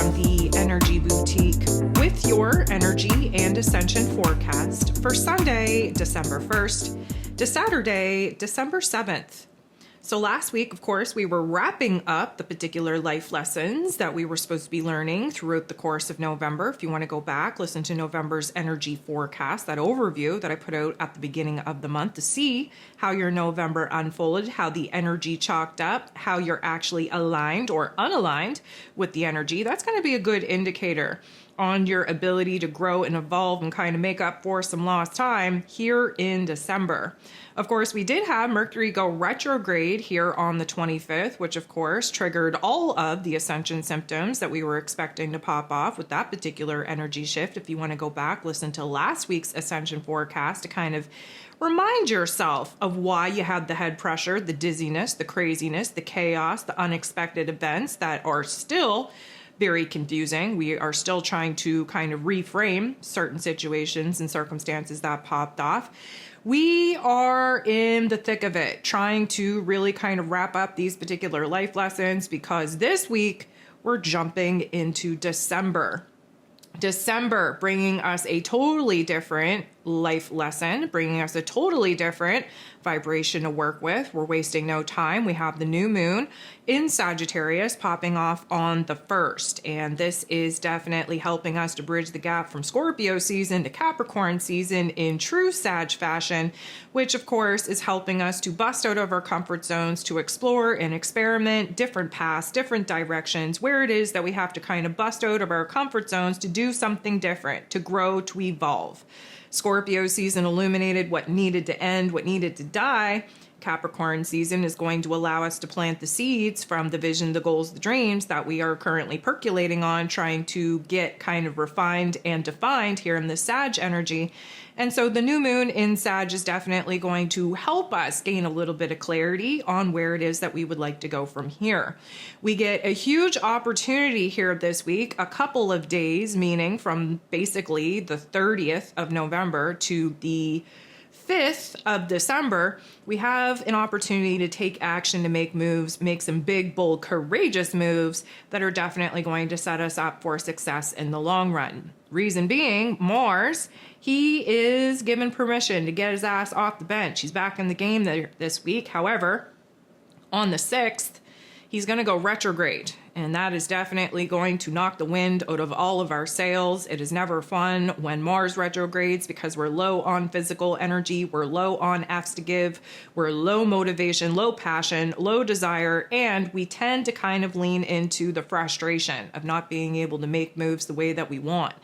from the Energy Boutique with your energy and ascension forecast for Sunday, December 1st to Saturday, December 7th. So last week, of course, we were wrapping up the particular life lessons that we were supposed to be learning throughout the course of November. If you want to go back, listen to November's energy forecast, that overview that I put out at the beginning of the month to see how your November unfolded, how the energy chalked up, how you're actually aligned or unaligned with the energy. That's going to be a good indicator on your ability to grow and evolve and kind of make up for some lost time here in December. Of course, we did have Mercury go retrograde here on the 25th, which of course triggered all of the Ascension symptoms that we were expecting to pop off with that particular energy shift. If you want to go back, listen to last week's Ascension forecast to kind of remind yourself of why you had the head pressure, the dizziness, the craziness, the chaos, the unexpected events that are still very confusing. We are still trying to kind of reframe certain situations and circumstances that popped off. We are in the thick of it, trying to really kind of wrap up these particular life lessons because this week we're jumping into December. December bringing us a totally different life lesson, bringing us a totally different vibration to work with. We're wasting no time. We have the new moon in Sagittarius popping off on the 1st, and this is definitely helping us to bridge the gap from Scorpio season to Capricorn season in true Sag fashion, which of course is helping us to bust out of our comfort zones, to explore and experiment different paths, different directions, where it is that we have to kind of bust out of our comfort zones to do something different, to grow, to evolve. Scorpio season illuminated what needed to end, what needed to die. Capricorn season is going to allow us to plant the seeds from the vision, the goals, the dreams that we are currently percolating on, trying to get kind of refined and defined here in the Sag energy. And so the new moon in Sag is definitely going to help us gain a little bit of clarity on where it is that we would like to go from here. We get a huge opportunity here this week, a couple of days, meaning from basically the 30th of November to the 5th of December, we have an opportunity to take action, to make moves, make some big, bold, courageous moves that are definitely going to set us up for success in the long run. Reason being, Mars, he is given permission to get his ass off the bench. He's back in the game this week. However, on the 6th, he's going to go retrograde, and that is definitely going to knock the wind out of all of our sails. It is never fun when Mars retrogrades because we're low on physical energy, we're low on F's to give, we're low motivation, low passion, low desire, and we tend to kind of lean into the frustration of not being able to make moves the way that we want.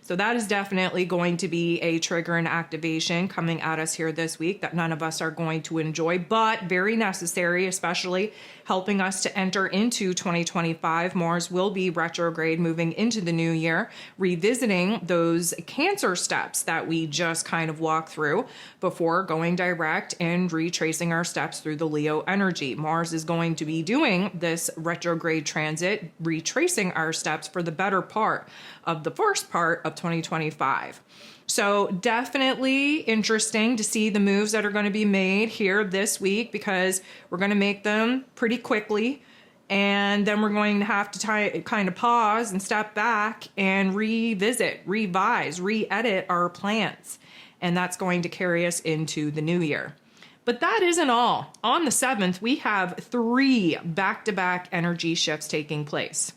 So that is definitely going to be a trigger and activation coming at us here this week that none of us are going to enjoy, but very necessary, especially helping us to enter into 2025. Mars will be retrograde moving into the new year, revisiting those Cancer steps that we just kind of walked through before going direct and retracing our steps through the Leo energy. Mars is going to be doing this retrograde transit, retracing our steps for the better part of the first part of 2025. So definitely interesting to see the moves that are going to be made here this week because we're going to make them pretty quickly. And then we're going to have to kind of pause and step back and revisit, revise, re-edit our plans. And that's going to carry us into the new year. But that isn't all. On the 7th, we have 3 back-to-back energy shifts taking place.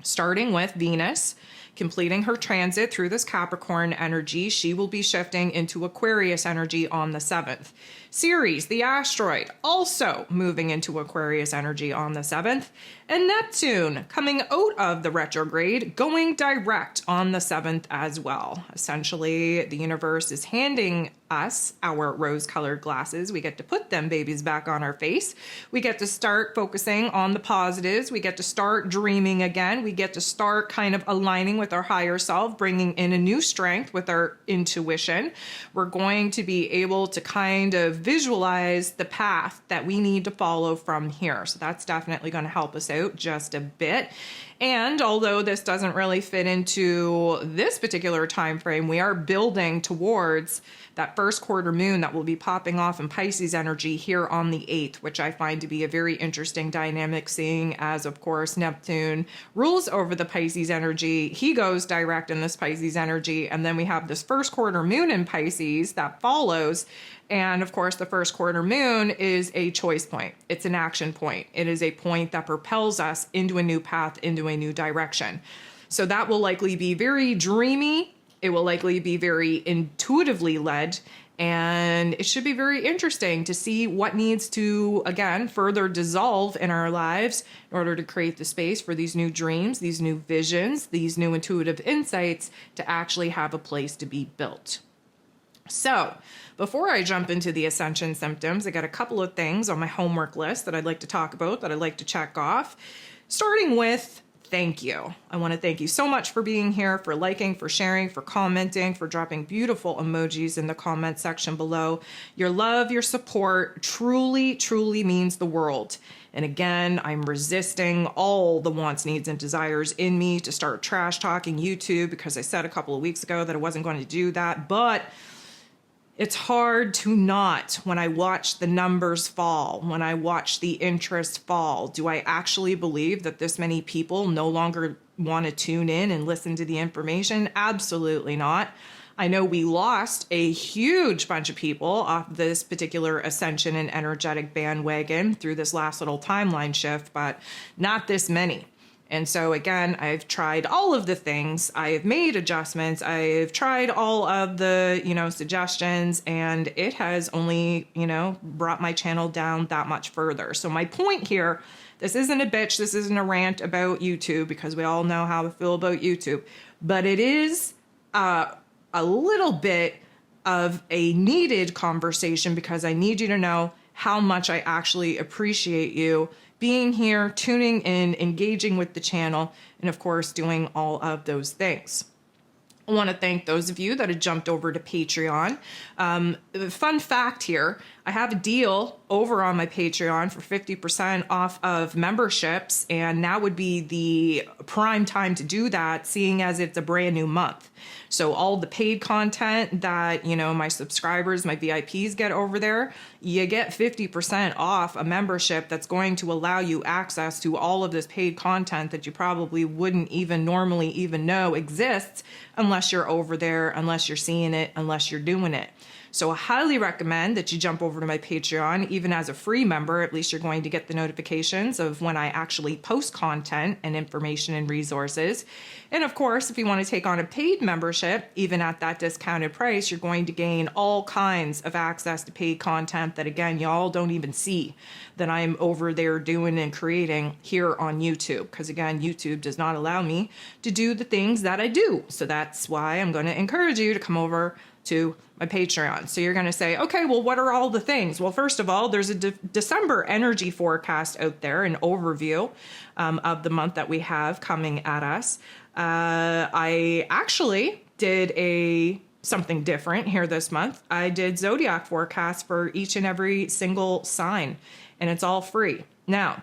Starting with Venus completing her transit through this Capricorn energy, she will be shifting into Aquarius energy on the 7th. Ceres, the asteroid, also moving into Aquarius energy on the 7th. And Neptune coming out of the retrograde, going direct on the 7th as well. Essentially, the universe is handing us our rose-colored glasses. We get to put them babies back on our face. We get to start focusing on the positives. We get to start dreaming again. We get to start kind of aligning with our higher self, bringing in a new strength with our intuition. We're going to be able to kind of visualize the path that we need to follow from here. So that's definitely going to help us out just a bit. And although this doesn't really fit into this particular time frame, we are building towards that first quarter moon that will be popping off in Pisces energy here on the 8th, which I find to be a very interesting dynamic, seeing as, of course, Neptune rules over the Pisces energy. He goes direct in this Pisces energy, and then we have this first quarter moon in Pisces that follows. And of course, the first quarter moon is a choice point. It's an action point. It is a point that propels us into a new path, into a new direction. So that will likely be very dreamy. It will likely be very intuitively led. And it should be very interesting to see what needs to, again, further dissolve in our lives in order to create the space for these new dreams, these new visions, these new intuitive insights to actually have a place to be built. So before I jump into the Ascension symptoms, I got a couple of things on my homework list that I'd like to talk about, that I'd like to check off, starting with thank you. I want to thank you so much for being here, for liking, for sharing, for commenting, for dropping beautiful emojis in the comment section below. Your love, your support truly, truly means the world. And again, I'm resisting all the wants, needs, and desires in me to start trash talking YouTube, because I said a couple of weeks ago that I wasn't going to do that, but it's hard to not when I watch the numbers fall, when I watch the interest fall. Do I actually believe that this many people no longer want to tune in and listen to the information? Absolutely not. I know we lost a huge bunch of people off this particular Ascension and energetic bandwagon through this last little timeline shift, but not this many. And so again, I've tried all of the things, I have made adjustments, I've tried all of the, suggestions, and it has only, brought my channel down that much further. So my point here, this isn't a bitch, this isn't a rant about YouTube, because we all know how I feel about YouTube, but it is a little bit of a needed conversation, because I need you to know how much I actually appreciate you being here, tuning in, engaging with the channel, and of course, doing all of those things. I want to thank those of you that have jumped over to Patreon. Fun fact here, I have a deal over on my Patreon for 50% off of memberships, and now would be the prime time to do that, seeing as it's a brand new month. So all the paid content that, my subscribers, my VIPs get over there, you get 50% off a membership that's going to allow you access to all of this paid content that you probably wouldn't even normally even know exists unless you're over there, unless you're seeing it, unless you're doing it. So I highly recommend that you jump over to my Patreon. Even as a free member, at least you're going to get the notifications of when I actually post content and information and resources. And of course, if you want to take on a paid membership, even at that discounted price, you're going to gain all kinds of access to paid content that, again, y'all don't even see that I'm over there doing and creating here on YouTube. Because again, YouTube does not allow me to do the things that I do. So that's why I'm going to encourage you to come over to my Patreon. So you're going to say, okay, well, what are all the things? Well, first of all, there's a December energy forecast out there, an overview of the month that we have coming at us. I actually did something different here this month. I did zodiac forecasts for each and every single sign, and it's all free. Now,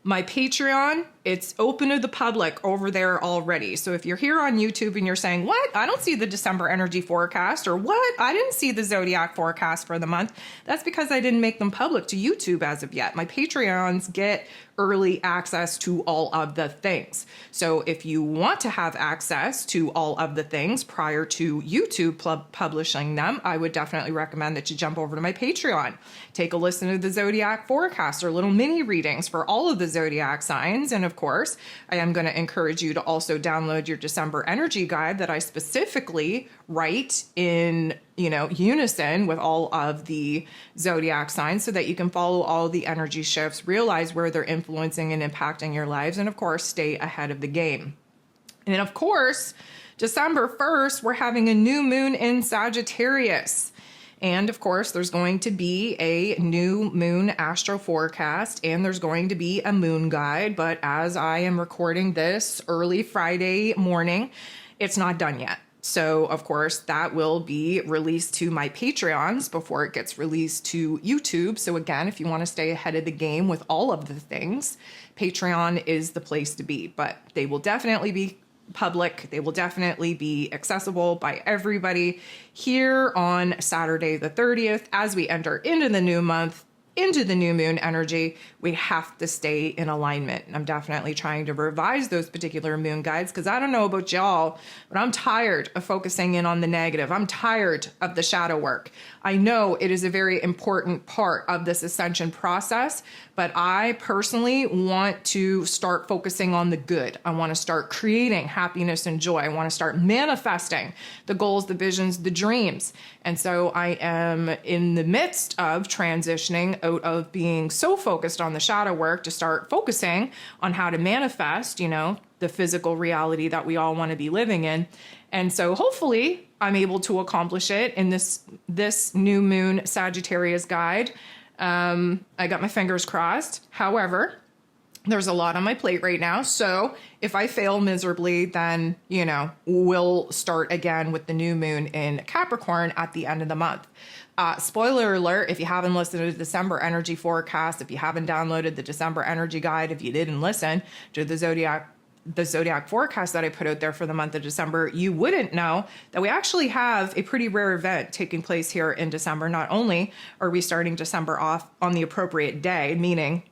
my Patreon, it's open to the public over there already. So if you're here on YouTube and you're saying, what? I don't see the December energy forecast, or what? I didn't see the zodiac forecast for the month. That's because I didn't make them public to YouTube as of yet. My Patreons get early access to all of the things. So if you want to have access to all of the things prior to YouTube publishing them, I would definitely recommend that you jump over to my Patreon. Take a listen to the zodiac forecast or little mini readings for all of the zodiac signs. And of course, I am going to encourage you to also download your December energy guide that I specifically write in unison with all of the zodiac signs, so that you can follow all the energy shifts, realize where they're influencing and impacting your lives, and of course, stay ahead of the game. And of course, December 1st, we're having a new moon in Sagittarius. And of course, there's going to be a new moon astro forecast, and there's going to be a moon guide. But as I am recording this early Friday morning, it's not done yet. So, of course, that will be released to my Patreons before it gets released to YouTube. So, again, if you want to stay ahead of the game with all of the things, Patreon is the place to be. But they will definitely be public. They will definitely be accessible by everybody here on Saturday the 30th. As we enter into the new month, into the new moon energy, we have to stay in alignment. And I'm definitely trying to revise those particular moon guides because I don't know about y'all, but I'm tired of focusing in on the negative. I'm tired of the shadow work. I know it is a very important part of this ascension process, but I personally want to start focusing on the good. I want to start creating happiness and joy. I want to start manifesting the goals, the visions, the dreams. And so I am in the midst of transitioning out of being so focused on the shadow work to start focusing on how to manifest, the physical reality that we all want to be living in. And so hopefully I'm able to accomplish it in this new moon Sagittarius guide. I got my fingers crossed. However, there's a lot on my plate right now. So if I fail miserably, then, we'll start again with the new moon in Capricorn at the end of the month. Spoiler alert, if you haven't listened to the December energy forecast, if you haven't downloaded the December energy guide, if you didn't listen to the zodiac forecast that I put out there for the month of December, you wouldn't know that we actually have a pretty rare event taking place here in December. Not only are we starting December off on the appropriate day, meaning,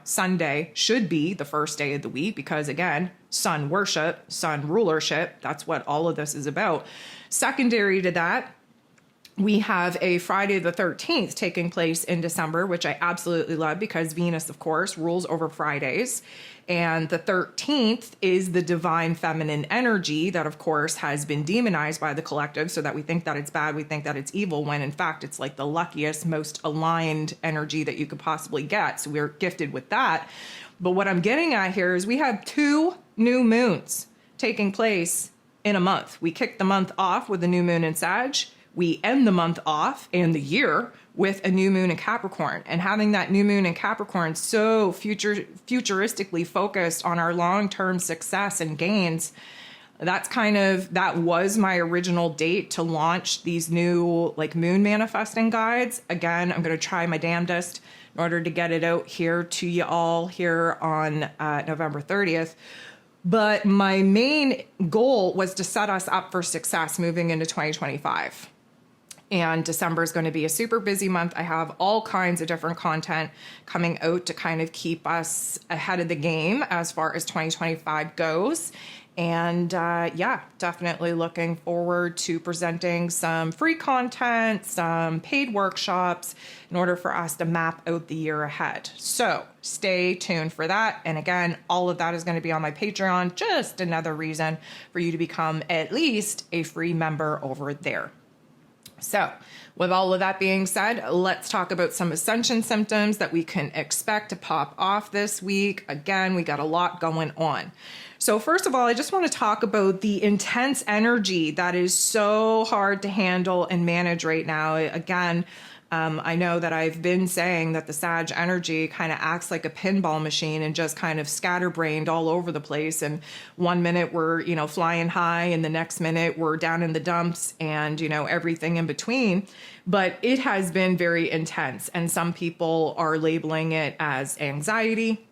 Sunday should be the first day of the week because, again, sun worship, sun rulership, that's what all of this is about. Secondary to that, we have a Friday the 13th taking place in December, which I absolutely love because Venus, of course, rules over Fridays. And the 13th is the divine feminine energy that, of course, has been demonized by the collective so that we think that it's bad, we think that it's evil, when in fact it's like the luckiest, most aligned energy that you could possibly get. So we're gifted with that. But what I'm getting at here is we have 2 new moons taking place in a month. We kick the month off with the new moon in Sag. We end the month off and the year with a new moon in Capricorn, and having that new moon in Capricorn so futuristically focused on our long-term success and gains. That was my original date to launch these new moon manifesting guides. Again, I'm going to try my damnedest in order to get it out here to you all here on November 30th. But my main goal was to set us up for success moving into 2025. And December is going to be a super busy month. I have all kinds of different content coming out to kind of keep us ahead of the game as far as 2025 goes. And definitely looking forward to presenting some free content, some paid workshops in order for us to map out the year ahead. So stay tuned for that. And again, all of that is going to be on my Patreon. Just another reason for you to become at least a free member over there. So with all of that being said, let's talk about some ascension symptoms that we can expect to pop off this week. Again, we got a lot going on. So first of all, I just want to talk about the intense energy that is so hard to handle and manage right now. Again, I know that I've been saying that the Sag energy kind of acts like a pinball machine and just kind of scatterbrained all over the place. And one minute we're, flying high, and the next minute we're down in the dumps and, everything in between. But it has been very intense. And some people are labeling it as anxiety.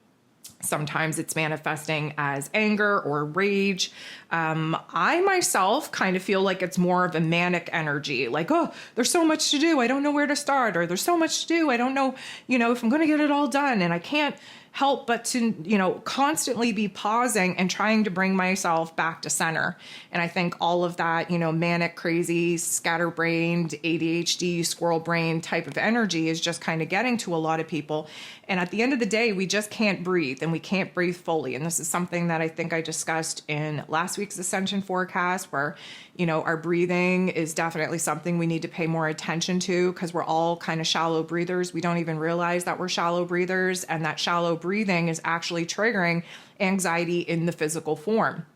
Sometimes it's manifesting as anger or rage. I myself kind of feel like it's more of a manic energy, like, oh, there's so much to do, I don't know where to start, or there's so much to do, I don't know, if I'm going to get it all done, and I can't help but to, constantly be pausing and trying to bring myself back to center. And I think all of that, manic, crazy, scatterbrained, ADHD, squirrel brain type of energy is just kind of getting to a lot of people. And at the end of the day, we just can't breathe, and we can't breathe fully. And this is something that I think I discussed in last week's Ascension forecast, where, our breathing is definitely something we need to pay more attention to, because we're all kind of shallow breathers. We don't even realize that we're shallow breathers, and that shallow breathing is actually triggering anxiety in the physical form.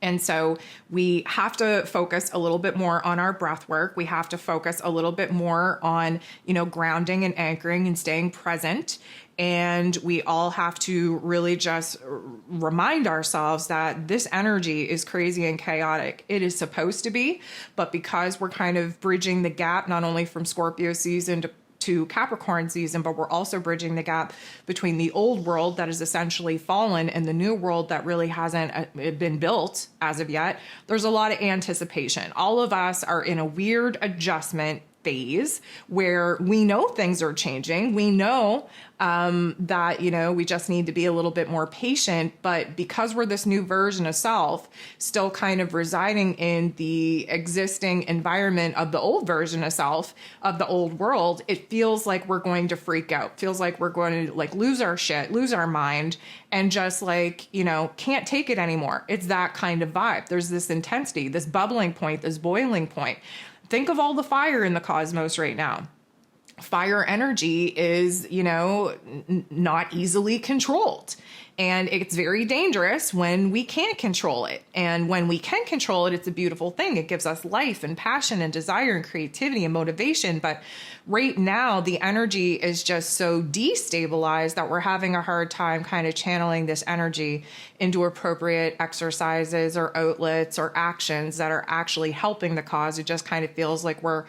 And so we have to focus a little bit more on our breath work. We have to focus a little bit more on, grounding and anchoring and staying present. And we all have to really just remind ourselves that this energy is crazy and chaotic. It is supposed to be, but because we're kind of bridging the gap, not only from Scorpio season to Capricorn season, but we're also bridging the gap between the old world that is essentially fallen and the new world that really hasn't been built as of yet. There's a lot of anticipation. All of us are in a weird adjustment phase where we know things are changing. We know that, we just need to be a little bit more patient. But because we're this new version of self, still kind of residing in the existing environment of the old version of self, of the old world, it feels like we're going to freak out. Feels like we're going to lose our shit, lose our mind, and just can't take it anymore. It's that kind of vibe. There's this intensity, this bubbling point, this boiling point. Think of all the fire in the cosmos right now. Fire energy is, not easily controlled. And it's very dangerous when we can't control it. And when we can control it, it's a beautiful thing. It gives us life and passion and desire and creativity and motivation. But right now, the energy is just so destabilized that we're having a hard time kind of channeling this energy into appropriate exercises or outlets or actions that are actually helping the cause. It just kind of feels like we're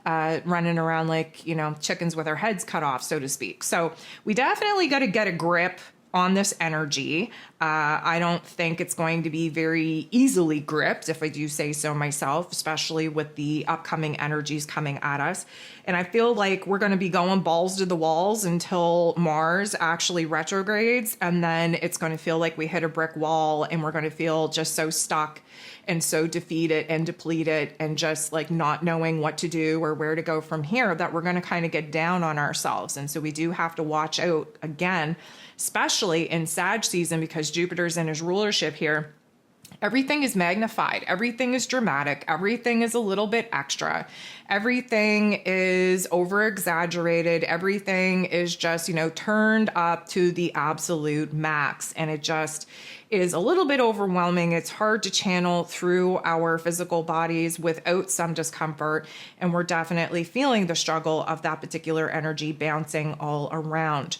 running around like, chickens with our heads cut off, so to speak. So we definitely got to get a grip on this energy. I don't think it's going to be very easily gripped, if I do say so myself, especially with the upcoming energies coming at us. And I feel like we're going to be going balls to the walls until Mars actually retrogrades. And then it's going to feel like we hit a brick wall and we're going to feel just so stuck and so defeated and depleted and just not knowing what to do or where to go from here, that we're going to kind of get down on ourselves. And so we do have to watch out again, especially in Sag season, because Jupiter's in his rulership here. Everything is magnified. Everything is dramatic. Everything is a little bit extra. Everything is over exaggerated. Everything is just, turned up to the absolute max. And it just is a little bit overwhelming. It's hard to channel through our physical bodies without some discomfort. And we're definitely feeling the struggle of that particular energy bouncing all around.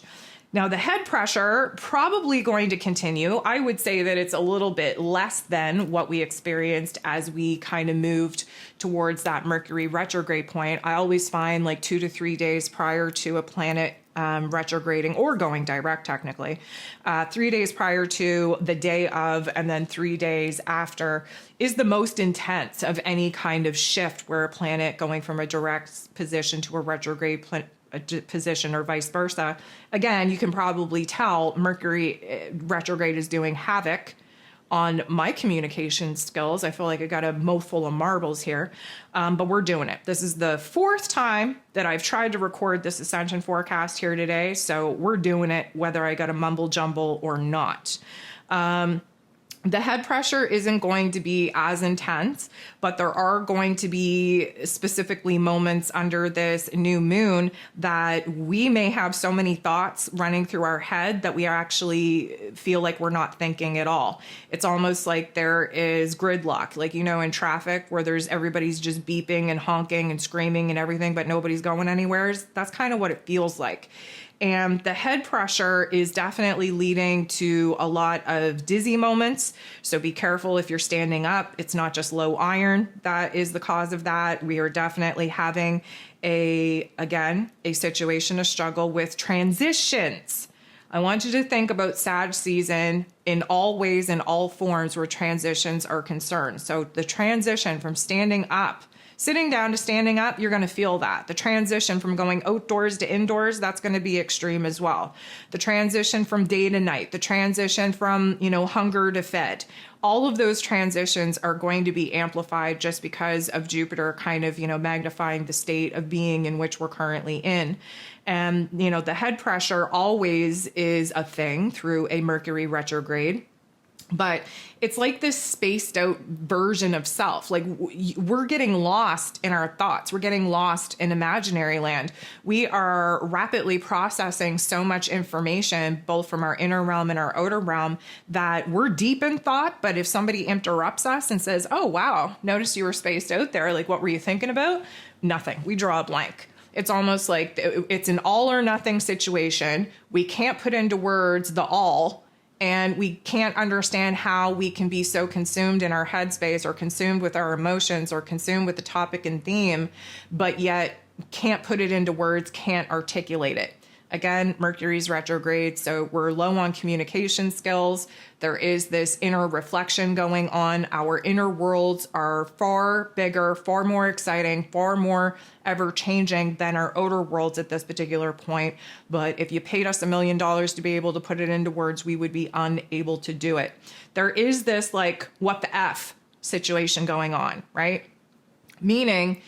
Now, the head pressure probably going to continue. I would say that it's a little bit less than what we experienced as we kind of moved towards that Mercury retrograde point. I always find 2 to 3 days prior to a planet retrograding or going direct, technically, 3 days prior to the day of, and then 3 days after is the most intense of any kind of shift where a planet going from a direct position to a retrograde position or vice versa. Again, you can probably tell Mercury retrograde is doing havoc on my communication skills. I feel like I got a mouthful of marbles here, but we're doing it. This is the 4th time that I've tried to record this Ascension forecast here today, so we're doing it whether I got a mumble jumble or not. The head pressure isn't going to be as intense, but there are going to be specifically moments under this new moon that we may have so many thoughts running through our head that we actually feel like we're not thinking at all. It's almost like there is gridlock, in traffic where everybody's just beeping and honking and screaming and everything, but nobody's going anywhere. That's kind of what it feels like. And the head pressure is definitely leading to a lot of dizzy moments. So be careful if you're standing up. It's not just low iron that is the cause of that. We are definitely having a situation, a struggle with transitions. I want you to think about Sag season in all ways and all forms where transitions are concerned. So the transition from standing up, sitting down to standing up, you're going to feel that. The transition from going outdoors to indoors, that's going to be extreme as well. The transition from day to night, the transition from, hunger to fed, all of those transitions are going to be amplified just because of Jupiter kind of, magnifying the state of being in which we're currently in. And, the head pressure always is a thing through a Mercury retrograde. But it's like this spaced out version of self. Like we're getting lost in our thoughts. We're getting lost in imaginary land. We are rapidly processing so much information, both from our inner realm and our outer realm, that we're deep in thought. But if somebody interrupts us and says, oh, wow, notice you were spaced out there. Like, what were you thinking about? Nothing. We draw a blank. It's almost like it's an all or nothing situation. We can't put into words the all. And we can't understand how we can be so consumed in our headspace or consumed with our emotions or consumed with the topic and theme, but yet can't put it into words, can't articulate it. Again, Mercury's retrograde, so we're low on communication skills. There is this inner reflection going on. Our inner worlds are far bigger, far more exciting, far more ever-changing than our outer worlds at this particular point. But if you paid us $1 million to be able to put it into words, we would be unable to do it. There is this like, what the F situation going on, right? Meaning,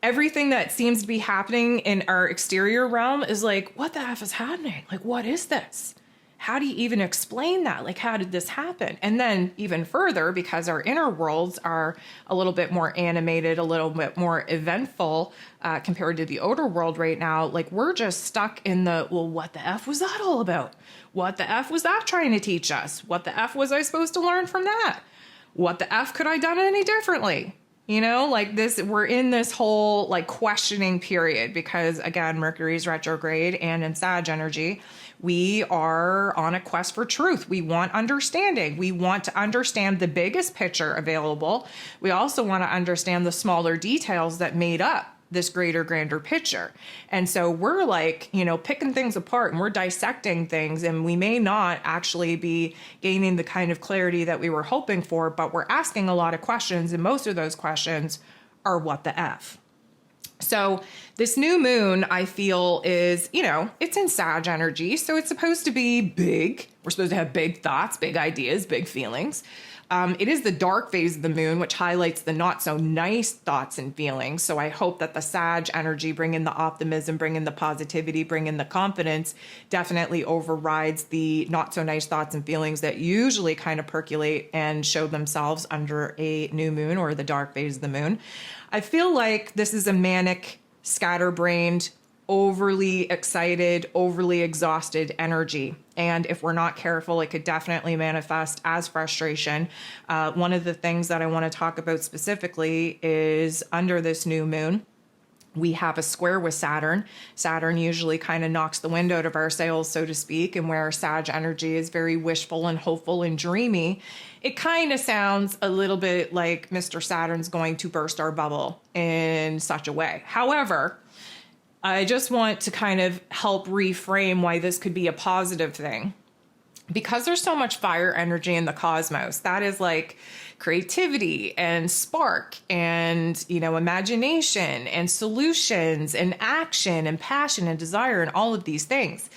everything that seems to be happening in our exterior realm is like, what the F is happening? Like, what is this? How do you even explain that? Like, how did this happen? And then even further, because our inner worlds are a little bit more animated, a little bit more eventful compared to the outer world right now, like we're just stuck in the, well, what the F was that all about? What the F was that trying to teach us? What the F was I supposed to learn from that? What the F could I done any differently? You know, like this, we're in this whole like questioning period because again, Mercury's retrograde and in Sag energy, we are on a quest for truth. We want understanding. We want to understand the biggest picture available. We also want to understand the smaller details that made up this greater, grander picture. And so we're like, you know, picking things apart and we're dissecting things, and we may not actually be gaining the kind of clarity that we were hoping for, but we're asking a lot of questions, and most of those questions are what the F. So this new moon, I feel, is, you know, it's in Sag energy, so it's supposed to be big. We're supposed to have big thoughts, big ideas, big feelings. It is the dark phase of the moon, which highlights the not so nice thoughts and feelings. So I hope that the Sag energy, bring in the optimism, bring in the positivity, bring in the confidence, definitely overrides the not so nice thoughts and feelings that usually kind of percolate and show themselves under a new moon or the dark phase of the moon. I feel like this is a manic, scatterbrained, overly excited, overly exhausted energy. And if we're not careful, it could definitely manifest as frustration. One of the things that I want to talk about specifically is under this new moon, we have a square with Saturn. Saturn usually kind of knocks the wind out of our sails, so to speak, and where Sag energy is very wishful and hopeful and dreamy, it kind of sounds a little bit like Mr. Saturn's going to burst our bubble in such a way. However, I just want to kind of help reframe why this could be a positive thing. Because there's so much fire energy in the cosmos, that is like creativity and spark and, you know, imagination and solutions and action and passion and desire and all of these things.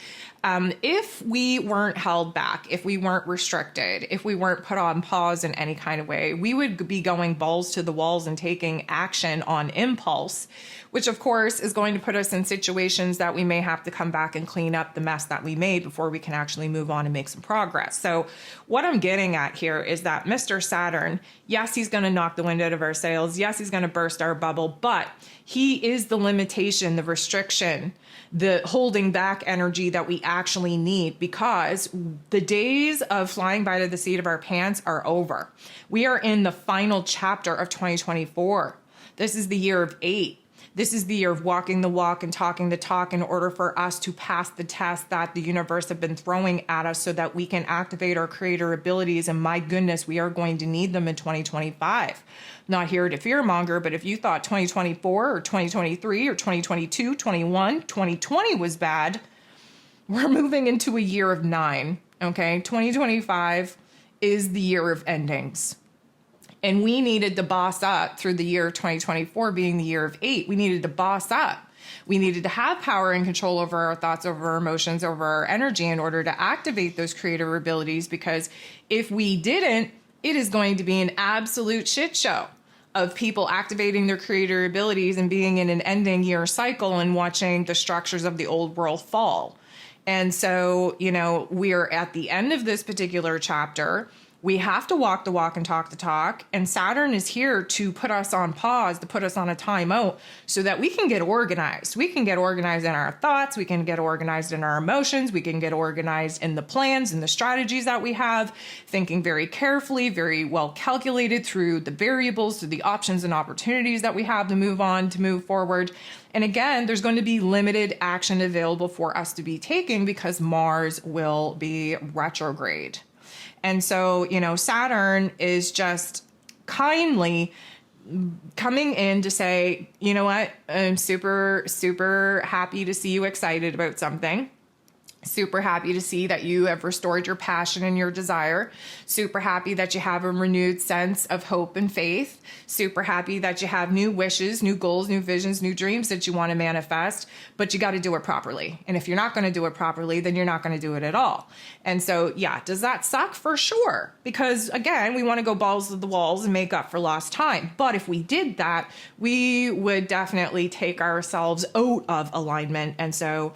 If we weren't held back, if we weren't restricted, if we weren't put on pause in any kind of way, we would be going balls to the walls and taking action on impulse, which of course is going to put us in situations that we may have to come back and clean up the mess that we made before we can actually move on and make some progress. So what I'm getting at here is that Mr. Saturn, yes, he's going to knock the wind out of our sails. Yes, he's going to burst our bubble, but he is the limitation, the restriction, the holding back energy that we actually need, because the days of flying by the seat of our pants are over. We are in the final chapter of 2024. This is the year of 8. This is the year of walking the walk and talking the talk in order for us to pass the test that the universe have been throwing at us so that we can activate our creator abilities. And my goodness, we are going to need them in 2025. Not here to fearmonger, but if you thought 2024 or 2023 or 2022, 21, 2020 was bad, we're moving into a year of 9, okay? 2025 is the year of endings. And we needed to boss up through the year of 2024 being the year of 8. We needed to boss up. We needed to have power and control over our thoughts, over our emotions, over our energy in order to activate those creative abilities, because if we didn't, it is going to be an absolute shit show of people activating their creator abilities and being in an ending year cycle and watching the structures of the old world fall. And so, you know, we're at the end of this particular chapter. We have to walk the walk and talk the talk. And Saturn is here to put us on pause, to put us on a timeout so that we can get organized. We can get organized in our thoughts. We can get organized in our emotions. We can get organized in the plans and the strategies that we have, thinking very carefully, very well calculated through the variables, through the options and opportunities that we have to move on, to move forward. And again, there's going to be limited action available for us to be taking because Mars will be retrograde. And so, Saturn is just kindly coming in to say, you know what, I'm super, super happy to see you excited about something. Super happy to see that you have restored your passion and your desire. Super happy that you have a renewed sense of hope and faith. Super happy that you have new wishes, new goals, new visions, new dreams that you want to manifest, but you got to do it properly. And if you're not going to do it properly, then you're not going to do it at all. And so, yeah, does that suck? For sure. Because again, we want to go balls to the walls and make up for lost time. But if we did that, we would definitely take ourselves out of alignment. And so,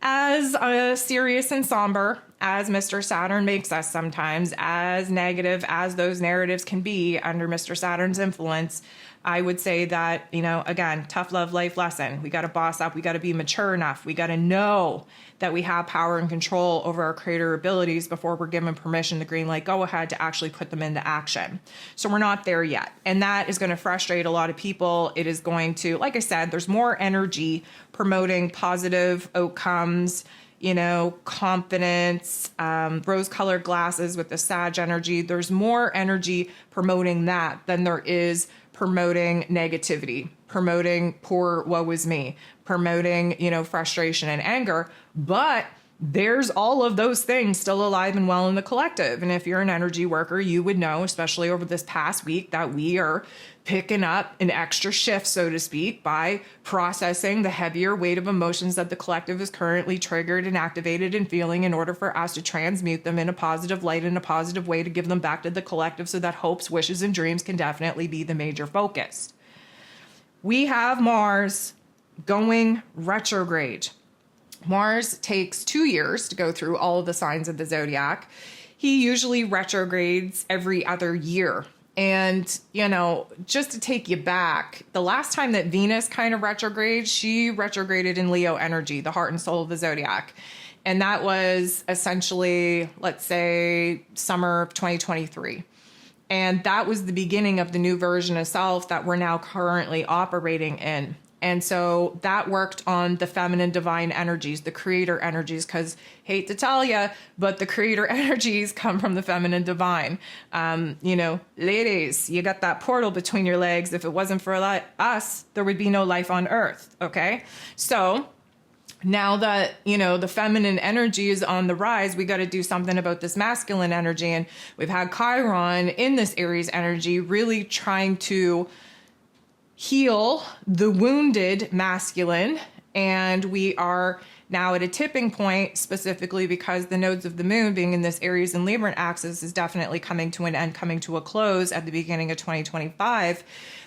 as serious and somber as Mr. Saturn makes us sometimes, as negative as those narratives can be under Mr. Saturn's influence, I would say that, again, tough love life lesson. We got to boss up. We got to be mature enough. We got to know that we have power and control over our creator abilities before we're given permission, the green light go ahead, to actually put them into action. So we're not there yet. And that is going to frustrate a lot of people. It is going to, like I said, there's more energy promoting positive outcomes, confidence, rose-colored glasses with the Sag energy. There's more energy promoting that than there is promoting negativity, promoting poor woe is me, promoting, frustration and anger. But there's all of those things still alive and well in the collective. And if you're an energy worker, you would know, especially over this past week, that we are picking up an extra shift, so to speak, by processing the heavier weight of emotions that the collective is currently triggered and activated and feeling, in order for us to transmute them in a positive light, in a positive way, to give them back to the collective so that hopes, wishes, and dreams can definitely be the major focus. We have Mars going retrograde. Mars takes 2 years to go through all of the signs of the zodiac. He usually retrogrades every other year. And, just to take you back, the last time that Venus kind of retrogrades, she retrograded in Leo energy, the heart and soul of the zodiac. And that was essentially, let's say, summer of 2023. And that was the beginning of the new version of self that we're now currently operating in. And so that worked on the feminine divine energies, the creator energies, because hate to tell you, but the creator energies come from the feminine divine. Ladies, you got that portal between your legs. If it wasn't for us, there would be no life on earth. Okay. So now that, the feminine energy is on the rise, we got to do something about this masculine energy. And we've had Chiron in this Aries energy really trying to heal the wounded masculine. And we are now at a tipping point, specifically because the nodes of the moon being in this Aries and Libra axis is definitely coming to an end, coming to a close at the beginning of 2025.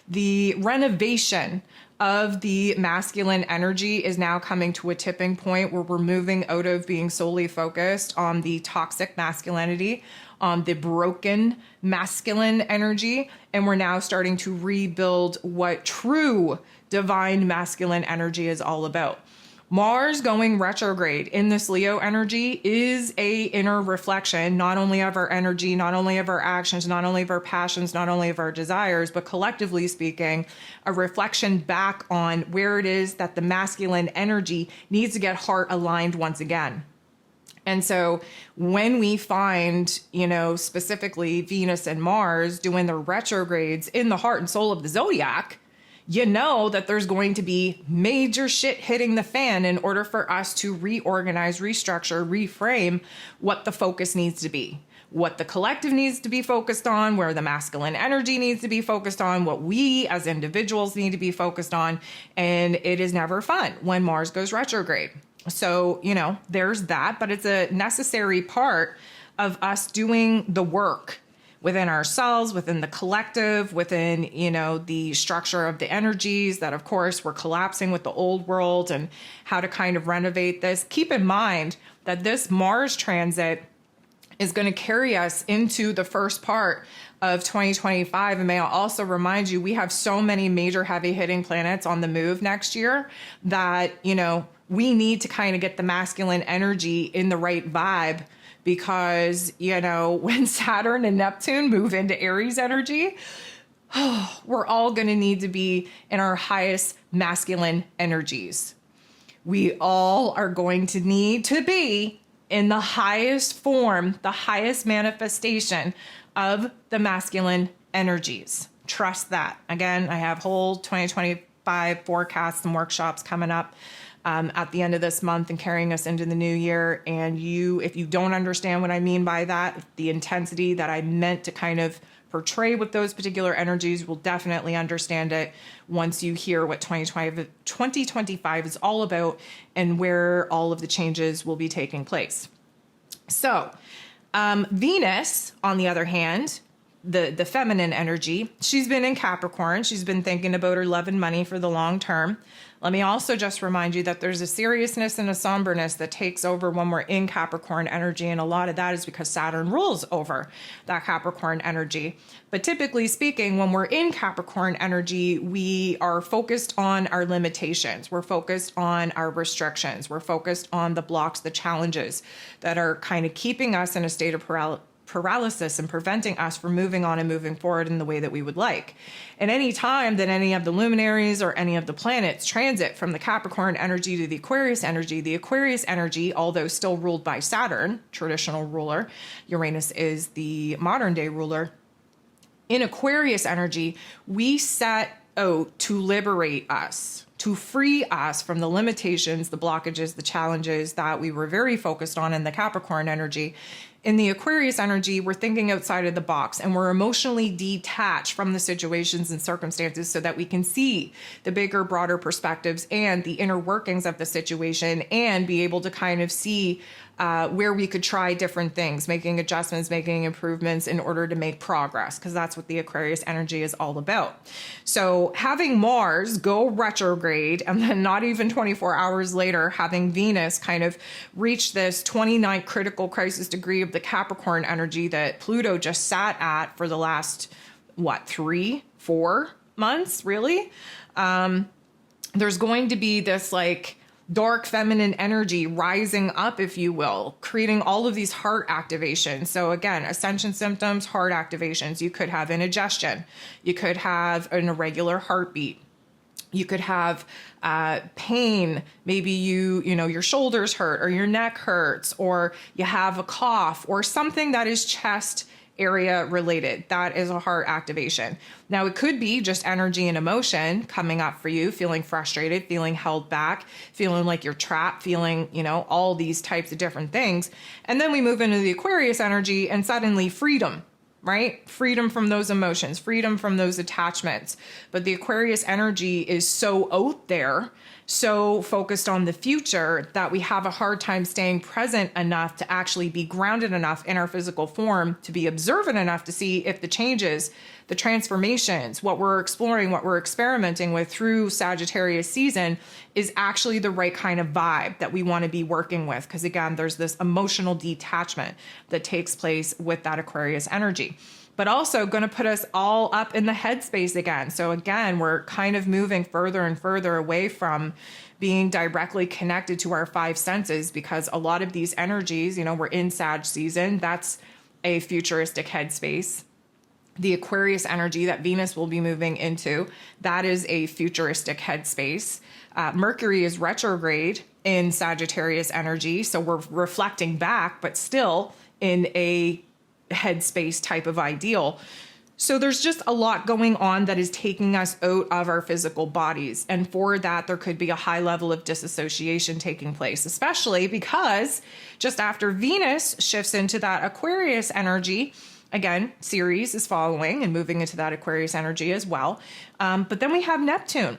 The renovation of the masculine energy is now coming to a tipping point where we're moving out of being solely focused on the toxic masculinity, on the broken masculine energy, and we're now starting to rebuild what true divine masculine energy is all about. Mars going retrograde in this Leo energy is a inner reflection, not only of our energy, not only of our actions, not only of our passions, not only of our desires, but collectively speaking, a reflection back on where it is that the masculine energy needs to get heart aligned once again. And so when we find, specifically Venus and Mars doing their retrogrades in the heart and soul of the zodiac, that there's going to be major shit hitting the fan in order for us to reorganize, restructure, reframe what the focus needs to be, what the collective needs to be focused on, where the masculine energy needs to be focused on, what we as individuals need to be focused on. And it is never fun when Mars goes retrograde. So, there's that, but it's a necessary part of us doing the work within ourselves, within the collective, within, the structure of the energies that, of course, we're collapsing with the old world, and how to kind of renovate this. Keep in mind that this Mars transit is going to carry us into the first part of 2025. And may I also remind you, we have so many major heavy hitting planets on the move next year that, we need to kind of get the masculine energy in the right vibe, because, when Saturn and Neptune move into Aries energy, we're all going to need to be in our highest masculine energies. We all are going to need to be in the highest form, the highest manifestation of the masculine energies. Trust that. Again, I have whole 2025 forecasts and workshops coming up at the end of this month and carrying us into the new year. And if you don't understand what I mean by that, the intensity that I meant to kind of portray with those particular energies, will definitely understand it once you hear what 2025 is all about and where all of the changes will be taking place. So Venus, on the other hand, the feminine energy, she's been in Capricorn. She's been thinking about her love and money for the long term. Let me also just remind you that there's a seriousness and a somberness that takes over when we're in Capricorn energy. And a lot of that is because Saturn rules over that Capricorn energy. But typically speaking, when we're in Capricorn energy, we are focused on our limitations. We're focused on our restrictions. We're focused on the blocks, the challenges that are kind of keeping us in a state of paralysis and preventing us from moving on and moving forward in the way that we would like. And any time that any of the luminaries or any of the planets transit from the Capricorn energy to the Aquarius energy, although still ruled by Saturn, traditional ruler, Uranus is the modern day ruler. In Aquarius energy, we set out to liberate us, to free us from the limitations, the blockages, the challenges that we were very focused on in the Capricorn energy. In the Aquarius energy, we're thinking outside of the box and we're emotionally detached from the situations and circumstances so that we can see the bigger, broader perspectives and the inner workings of the situation, and be able to kind of see where we could try different things, making adjustments, making improvements in order to make progress, because that's what the Aquarius energy is all about. So having Mars go retrograde, and then not even 24 hours later, having Venus kind of reach this 29th critical crisis degree of the Capricorn energy that Pluto just sat at for the last, 3-4 months, really? There's going to be this dark feminine energy rising up, if you will, creating all of these heart activations. So again, Ascension symptoms, heart activations. You could have indigestion. You could have an irregular heartbeat. You could have pain. Maybe your shoulders hurt or your neck hurts, or you have a cough or something that is chest area related. That is a heart activation. Now, it could be just energy and emotion coming up for you, feeling frustrated, feeling held back, feeling like you're trapped, feeling, all these types of different things. And then we move into the Aquarius energy and suddenly freedom, right? Freedom from those emotions, freedom from those attachments. But the Aquarius energy is so out there, so focused on the future, that we have a hard time staying present enough to actually be grounded enough in our physical form to be observant enough to see if the changes, the transformations, what we're exploring, what we're experimenting with through Sagittarius season is actually the right kind of vibe that we want to be working with. Because again, there's this emotional detachment that takes place with that Aquarius energy, but also going to put us all up in the headspace again. So again, we're kind of moving further and further away from being directly connected to our five senses, because a lot of these energies, we're in Sag season. That's a futuristic headspace. The Aquarius energy that Venus will be moving into, that is a futuristic headspace. Mercury is retrograde in Sagittarius energy. So we're reflecting back, but still in a headspace type of ideal. So there's just a lot going on that is taking us out of our physical bodies. And for that, there could be a high level of disassociation taking place, especially because just after Venus shifts into that Aquarius energy, again, Ceres is following and moving into that Aquarius energy as well. But then we have Neptune.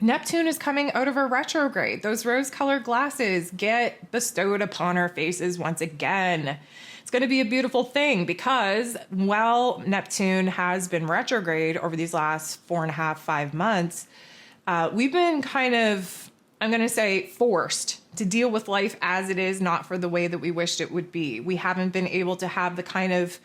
Neptune is coming out of a retrograde. Those rose-colored glasses get bestowed upon our faces once again. It's going to be a beautiful thing because while Neptune has been retrograde over these last 4.5-5 months, we've been kind of I'm going to say forced to deal with life as it is, not for the way that we wished it would be. We haven't been able to have the kind of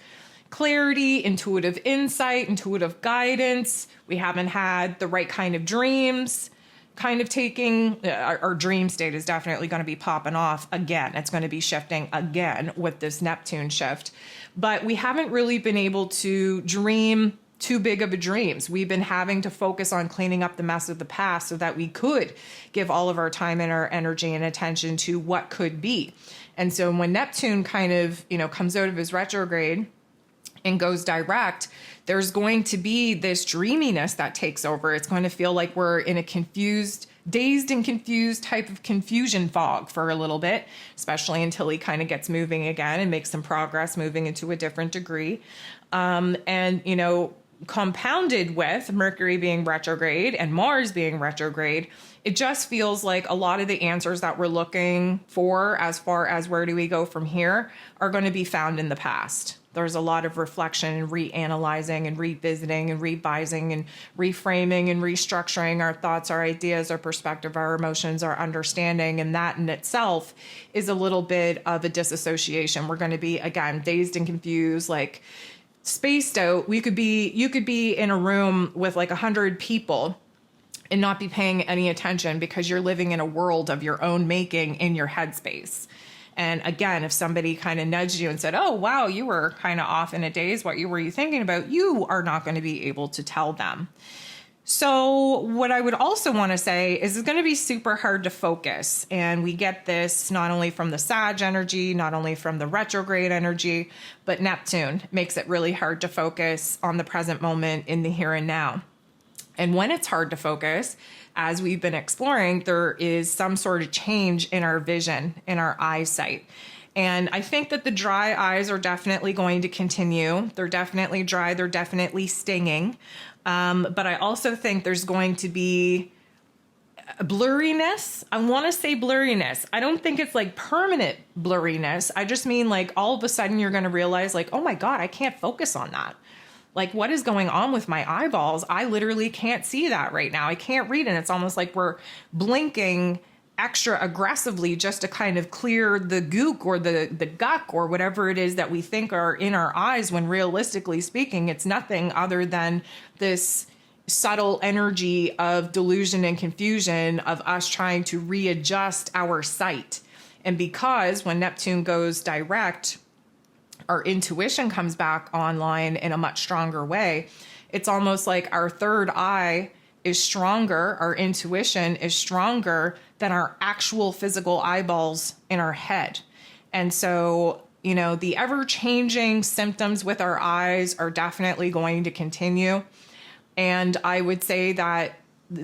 clarity, intuitive insight, intuitive guidance. We haven't had the right kind of dreams. Kind of taking our dream state is definitely going to be popping off again. It's going to be shifting again with this Neptune shift. But we haven't really been able to dream too big of a dreams. We've been having to focus on cleaning up the mess of the past so that we could give all of our time and our energy and attention to what could be. And so when Neptune kind of, comes out of his retrograde and goes direct, there's going to be this dreaminess that takes over. It's going to feel like we're in a dazed and confused type of confusion fog for a little bit, especially until he kind of gets moving again and makes some progress moving into a different degree. Compounded with Mercury being retrograde and Mars being retrograde, it just feels like a lot of the answers that we're looking for as far as where do we go from here are going to be found in the past. There's a lot of reflection and reanalyzing and revisiting and revising and reframing and restructuring our thoughts, our ideas, our perspective, our emotions, our understanding. And that in itself is a little bit of a disassociation. We're going to be, again, dazed and confused, like spaced out. You could be in a room with like 100 people and not be paying any attention because you're living in a world of your own making in your headspace. And again, if somebody kind of nudged you and said, oh, wow, you were kind of off in a daze, what were you thinking about? You are not going to be able to tell them. So what I would also want to say is it's going to be super hard to focus. And we get this not only from the Sag energy, not only from the retrograde energy, but Neptune makes it really hard to focus on the present moment in the here and now. And when it's hard to focus, as we've been exploring, there is some sort of change in our vision, in our eyesight. And I think that the dry eyes are definitely going to continue. They're definitely dry. They're definitely stinging. But I also think there's going to be a blurriness. I want to say blurriness. I don't think it's like permanent blurriness. I just mean like all of a sudden you're going to realize like, oh my God, I can't focus on that. Like, what is going on with my eyeballs? I literally can't see that right now. I can't read. And it's almost like we're blinking extra aggressively just to kind of clear the gook or the guk or whatever it is that we think are in our eyes, when realistically speaking, it's nothing other than this subtle energy of delusion and confusion of us trying to readjust our sight. And because when Neptune goes direct, our intuition comes back online in a much stronger way. It's almost like our third eye is stronger, our intuition is stronger than our actual physical eyeballs in our head. And so, the ever-changing symptoms with our eyes are definitely going to continue. And I would say that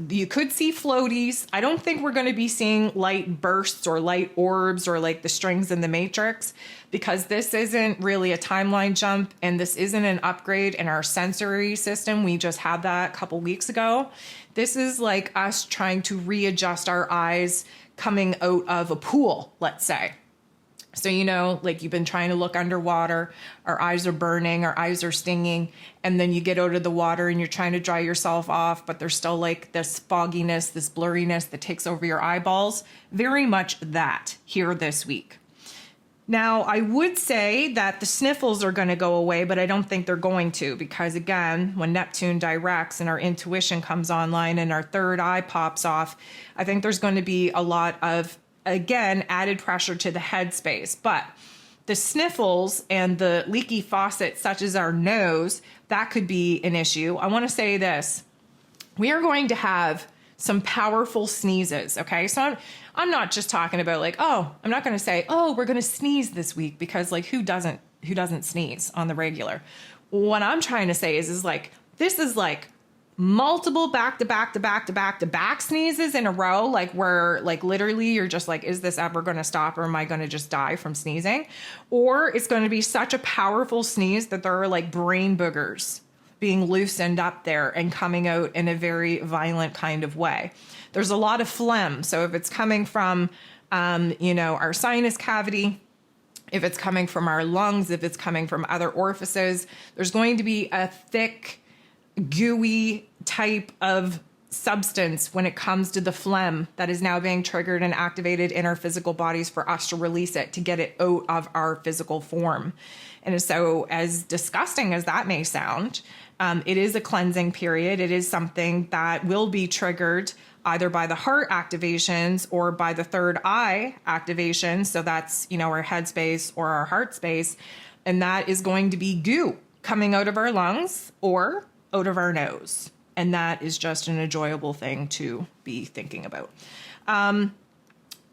you could see floaties. I don't think we're going to be seeing light bursts or light orbs or like the strings in the Matrix, because this isn't really a timeline jump and this isn't an upgrade in our sensory system. We just had that a couple weeks ago. This is like us trying to readjust our eyes coming out of a pool, let's say. So, like you've been trying to look underwater, our eyes are burning, our eyes are stinging, and then you get out of the water and you're trying to dry yourself off, but there's still like this fogginess, this blurriness that takes over your eyeballs. Very much that here this week. Now, I would say that the sniffles are going to go away, but I don't think they're going to, because again, when Neptune directs and our intuition comes online and our third eye pops off, I think there's going to be a lot of, again, added pressure to the headspace. But the sniffles and the leaky faucets, such as our nose, that could be an issue. I want to say this. We are going to have some powerful sneezes, okay? So I'm not just talking about like, oh, I'm not going to say, oh, we're going to sneeze this week, because like who doesn't sneeze on the regular? What I'm trying to say is like, this is like multiple back-to-back sneezes in a row, like where like literally you're just like, is this ever going to stop, or am I going to just die from sneezing? Or it's going to be such a powerful sneeze that there are like brain boogers being loosened up there and coming out in a very violent kind of way. There's a lot of phlegm. So if it's coming from, our sinus cavity, if it's coming from our lungs, if it's coming from other orifices, there's going to be a thick, gooey type of substance when it comes to the phlegm that is now being triggered and activated in our physical bodies for us to release it, to get it out of our physical form. And so, as disgusting as that may sound, it is a cleansing period. It is something that will be triggered either by the heart activations or by the third eye activation. So that's, our head space or our heart space. And that is going to be goo coming out of our lungs or out of our nose. And that is just an enjoyable thing to be thinking about.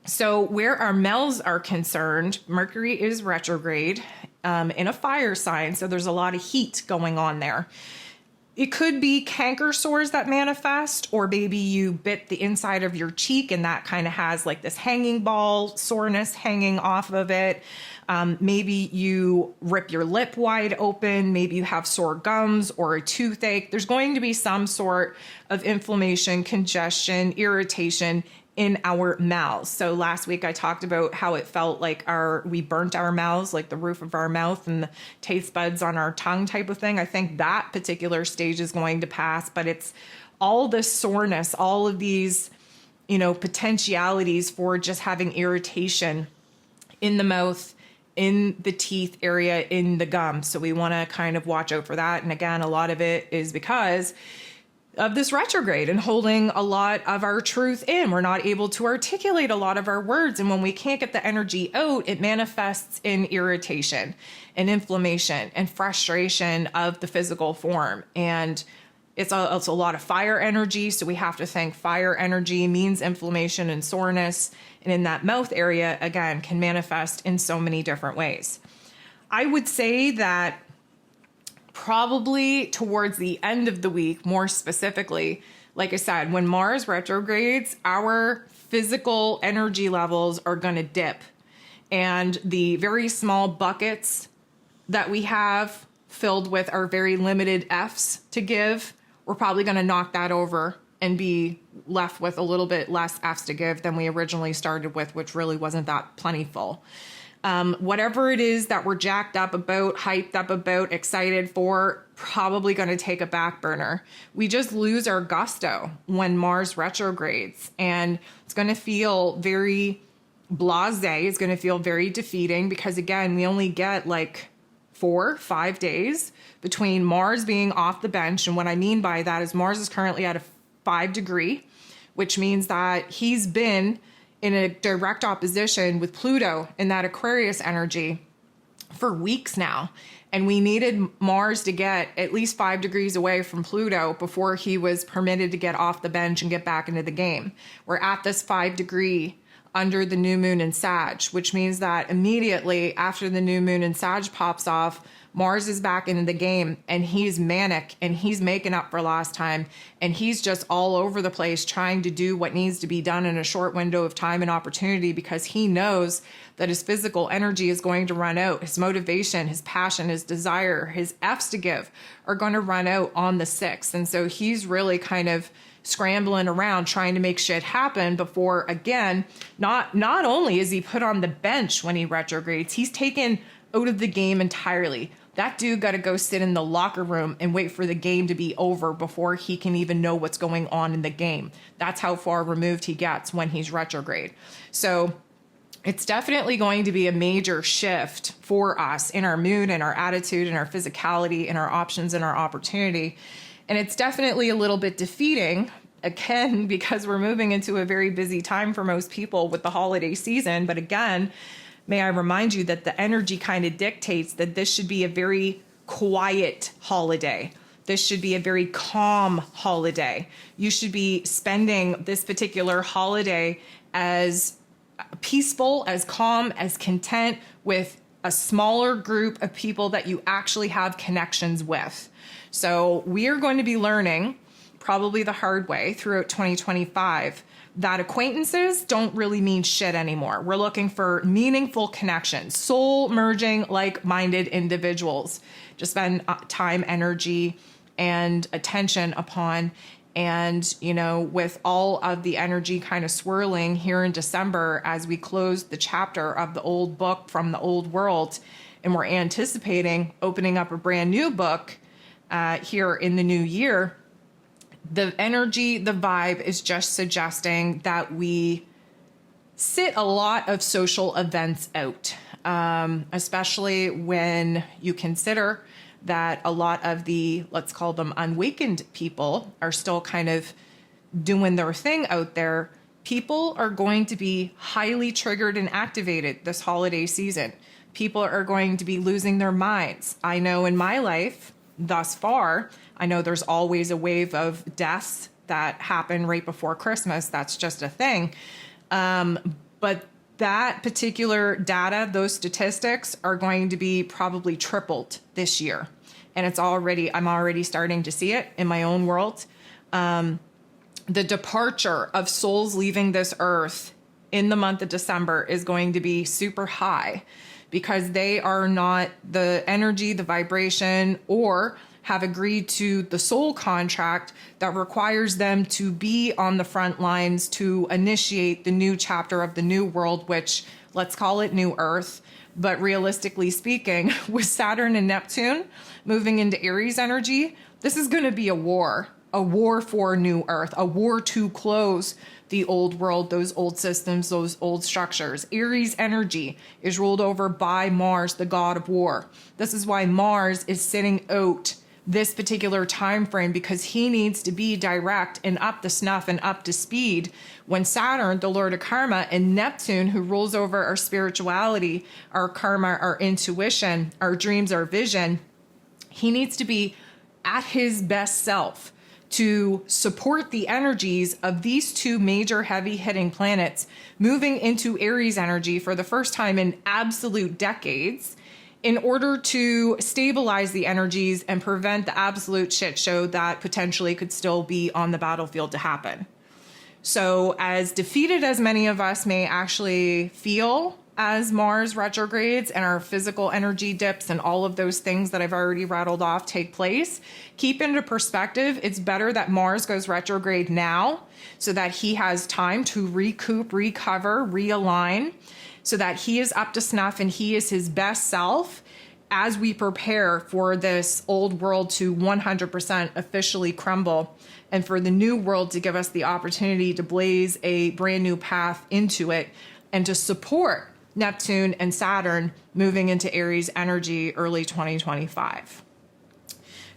So where our males are concerned, Mercury is retrograde in a fire sign. So there's a lot of heat going on there. It could be canker sores that manifest, or maybe you bit the inside of your cheek and that kind of has like this hanging ball soreness hanging off of it. Maybe you rip your lip wide open. Maybe you have sore gums or a toothache. There's going to be some sort of inflammation, congestion, irritation in our mouths. So last week I talked about how it felt like we burnt our mouths, like the roof of our mouth and the taste buds on our tongue type of thing. I think that particular stage is going to pass, but it's all this soreness, all of these, potentialities for just having irritation in the mouth, in the teeth area, in the gums. So we want to kind of watch out for that. And again, a lot of it is because of this retrograde and holding a lot of our truth in. We're not able to articulate a lot of our words. And when we can't get the energy out, it manifests in irritation and inflammation and frustration of the physical form. And it's a lot of fire energy. So we have to think fire energy means inflammation and soreness. And in that mouth area, again, can manifest in so many different ways. I would say that probably towards the end of the week, more specifically, like I said, when Mars retrogrades, our physical energy levels are going to dip. And the very small buckets that we have filled with our very limited Fs to give, we're probably going to knock that over and be left with a little bit less Fs to give than we originally started with, which really wasn't that plentiful. Whatever it is that we're jacked up about, hyped up about, excited for, probably going to take a back burner. We just lose our gusto when Mars retrogrades, and it's going to feel very blasé. It's going to feel very defeating because, again, we only get like 4-5 days between Mars being off the bench. And what I mean by that is Mars is currently at a 5 degree, which means that he's been in a direct opposition with Pluto in that Aquarius energy for weeks now. And we needed Mars to get at least 5 degrees away from Pluto before he was permitted to get off the bench and get back into the game. We're at this 5 degree under the new moon in Sag, which means that immediately after the new moon in Sag pops off, Mars is back into the game and he's manic and he's making up for last time. And he's just all over the place trying to do what needs to be done in a short window of time and opportunity because he knows that his physical energy is going to run out. His motivation, his passion, his desire, his Fs to give are going to run out on the 6th. And so he's really kind of scrambling around trying to make shit happen before, again, not only is he put on the bench when he retrogrades, he's taken out of the game entirely. That dude got to go sit in the locker room and wait for the game to be over before he can even know what's going on in the game. That's how far removed he gets when he's retrograde. So it's definitely going to be a major shift for us in our mood and our attitude and our physicality and our options and our opportunity. And it's definitely a little bit defeating, again, because we're moving into a very busy time for most people with the holiday season. But again, may I remind you that the energy kind of dictates that this should be a very quiet holiday. This should be a very calm holiday. You should be spending this particular holiday as peaceful, as calm, as content with a smaller group of people that you actually have connections with. So we are going to be learning, probably the hard way throughout 2025, that acquaintances don't really mean shit anymore. We're looking for meaningful connections, soul merging, like-minded individuals to spend time, energy, and attention upon. And, with all of the energy kind of swirling here in December as we close the chapter of the old book from the old world, and we're anticipating opening up a brand new book here in the new year, The energy, the vibe is just suggesting that we sit a lot of social events out, especially when you consider that a lot of the, let's call them unawakened people, are still kind of doing their thing out there. People are going to be highly triggered and activated this holiday season. People are going to be losing their minds. I know in my life thus far, I know there's always a wave of deaths that happen right before Christmas. That's just a thing. But that particular data, those statistics are going to be probably tripled this year. And I'm already starting to see it in my own world. The departure of souls leaving this earth in the month of December is going to be super high because they are not the energy, the vibration, or have agreed to the soul contract that requires them to be on the front lines to initiate the new chapter of the new world, which let's call it New Earth. But realistically speaking, with Saturn and Neptune moving into Aries energy, this is going to be a war for New Earth, a war to close the old world, those old systems, those old structures. Aries energy is ruled over by Mars, the god of war. This is why Mars is sitting out this particular time frame, because he needs to be direct and up to snuff and up to speed when Saturn, the lord of karma, and Neptune, who rules over our spirituality, our karma, our intuition, our dreams, our vision, he needs to be at his best self to support the energies of these two major heavy hitting planets moving into Aries energy for the first time in absolute decades, in order to stabilize the energies and prevent the absolute shit show that potentially could still be on the battlefield to happen. So as defeated as many of us may actually feel as Mars retrogrades and our physical energy dips and all of those things that I've already rattled off take place, keep into perspective, it's better that Mars goes retrograde now so that he has time to recoup, recover, realign, so that he is up to snuff and he is his best self as we prepare for this old world to 100% officially crumble and for the new world to give us the opportunity to blaze a brand new path into it and to support Neptune and Saturn moving into Aries energy early 2025.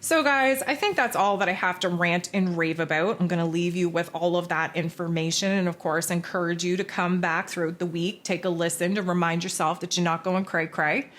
So guys, I think that's all that I have to rant and rave about. I'm going to leave you with all of that information and of course encourage you to come back throughout the week, take a listen to remind yourself that you're not going cray-cray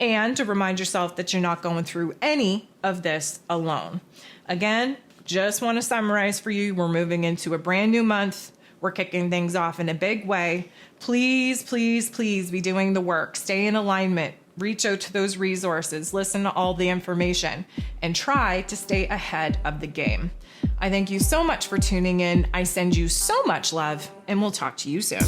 and to remind yourself that you're not going through any of this alone. Again, just want to summarize for you, we're moving into a brand new month. We're kicking things off in a big way. Please, please, please be doing the work. Stay in alignment. Reach out to those resources. Listen to all the information and try to stay ahead of the game. I thank you so much for tuning in. I send you so much love and we'll talk to you soon.